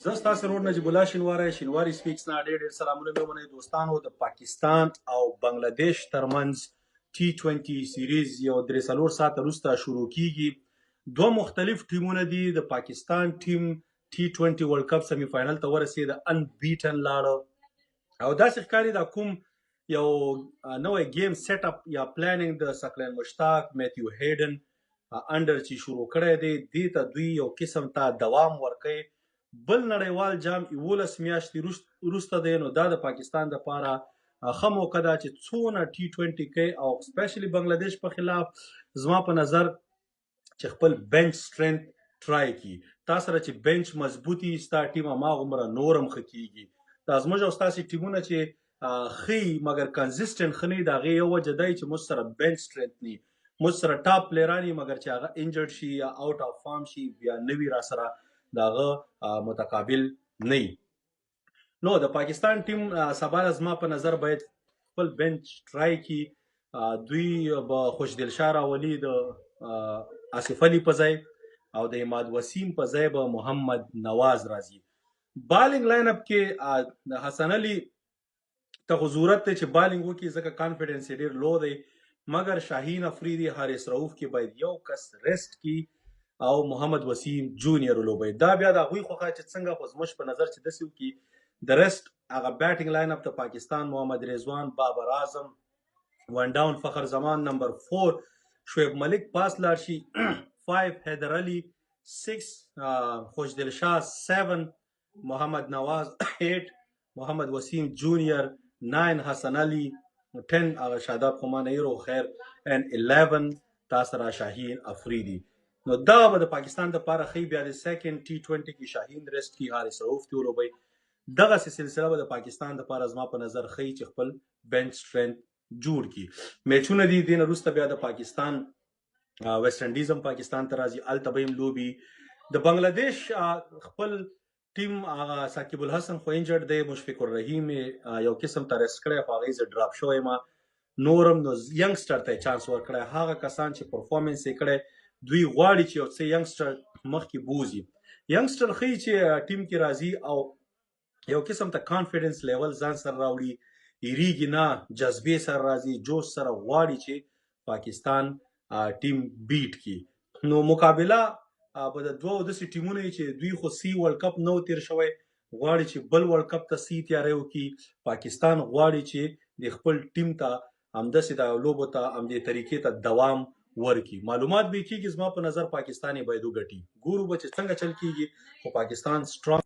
زه ستاسو رور نجیب الله شینواری سپیکس نه ډېر سلامونه مې ومنئ دوستانو. د پاکستان او بنگلاديش ترمنځ T20 سیریز یو 3 ساعته وروسته شروع کیږي. دوه مختلف ټیمونه دي. د پاکستان ټیم T20 ورلد کپ سیمی فائنل ته ورسید، ان بیټن لاړه او داسې ښکاري دا کوم یو نوی گیم سیټ اپ یا پلانینګ د سکلین مشتاق میتیو هیډن انډر چې شروع کړی دی، دې ته دوی یو قسم ته دوام ورکوي. بل نړیوال جام 11 میاشتې وروسته دی، نو دا د پاکستان دپاره ښه موقع ده چې څونه T20 کوي او سپیشلی بنگلاديش په خلاف زما په نظر چې خپل بنچ سټرینث ټرای کړي. تا سره چې بنچ مضبوطي ستا ټیم هماغومره نورم ښه کیږي. دا زموږ او ستاسې ټیمونه چې ښه مګر کنزسټنټ ښه نه وي، د هغې یو وجه دی چې موږ سره بنچ سټرینث نه وي، موږ سره ټاپ پلیران وي مګر چې هغه انجرډ شي یا آوټ آف فارم شي، بیا نه وي را سره د هغه متقابل نه وي. نو د پاکستان ټیم سبا زما په نظر باید خپل بنچ ټرای کړي. دوی به خوشدلشاه راولي د آصف علي په ځای او د عماد وسیم په ځای به محمد نواز راځي. بالنګ لاین اپ کې د حسن علي ته خو ضرورت دی چې بالنګ وکړي ځکه کانفیډنس یې ډېر لو دی، مګر شاهین افریدي حارث رؤوف کې باید یو کس ریسټ کړي او محمد وسیم جونیئر ولوبوي. دا بیا د هغوی خوښه چې څنګه خو زموږ په نظر چې داسې وکړي د ریسټ هغه بیټنګ لاین اپ د پاکستان محمد رضوان، بابر اعظم، ون ډاون فخر زمان، نمبر 4 شعیب ملک پاس لاړ شي، 5 حیدر علي، 6 خوشدل شاه، 7 محمد نواز، 8 محمد وسیم جونیئر، 9 حسن علي، 10 شاداب خمان ایرو خیر، and 11 تاسرا شاهین افریدي. نو دا به د پاکستان دپاره ښه. بیا د سیکنډ T20 کې شاهین ریسټ کړي، حارث رؤوف دې ولوبوي. دغسې سلسله به د پاکستان دپاره زما په نظر ښه چې خپل بنچ سټرینث جوړ کړي. میچونه دي دې نه وروسته بیا د پاکستان ویسټ انډیز هم پاکستان ته راځي، هلته به هم لوبي. د بنگلاديش خپل ټیم هغه ثاقب الحسن خو انجرډ دی، مشفق الرحیم یو قسم ته ریسټ کړی خو هغې زه ډراپ شوی یم. نورم نو ینګسټر ته یې چانس ورکړی. هغه کسان چې پرفارمنس یې کړی دوی غواړي چې یو څه ینګسټر مخکې بوځي. ینګسټر ښیي چې ټیم کې راځي او یو قسم ته کانفیډنس لیول ځان سره راوړي، هیریږي نه، جذبې سره راځي، جوش سره غواړي چې پاکستان ټیم بیټ کړي. نو مقابله به د دوو داسې ټیمونو وي چې دوی خو سی ورلد کپ نه و تیر شوی، غواړي چې بل ورلد کپ ته سی تیاری وکړي. پاکستان غواړي چې د خپل ټیم ته همداسې د لوبو ته همدې طریقې ته دوام ورکی. معلومات به کېږي، زما په نظر پاکستان یې باید وګټي. ګورو به چې څنګه چل کېږي، خو پاکستان سټرانګ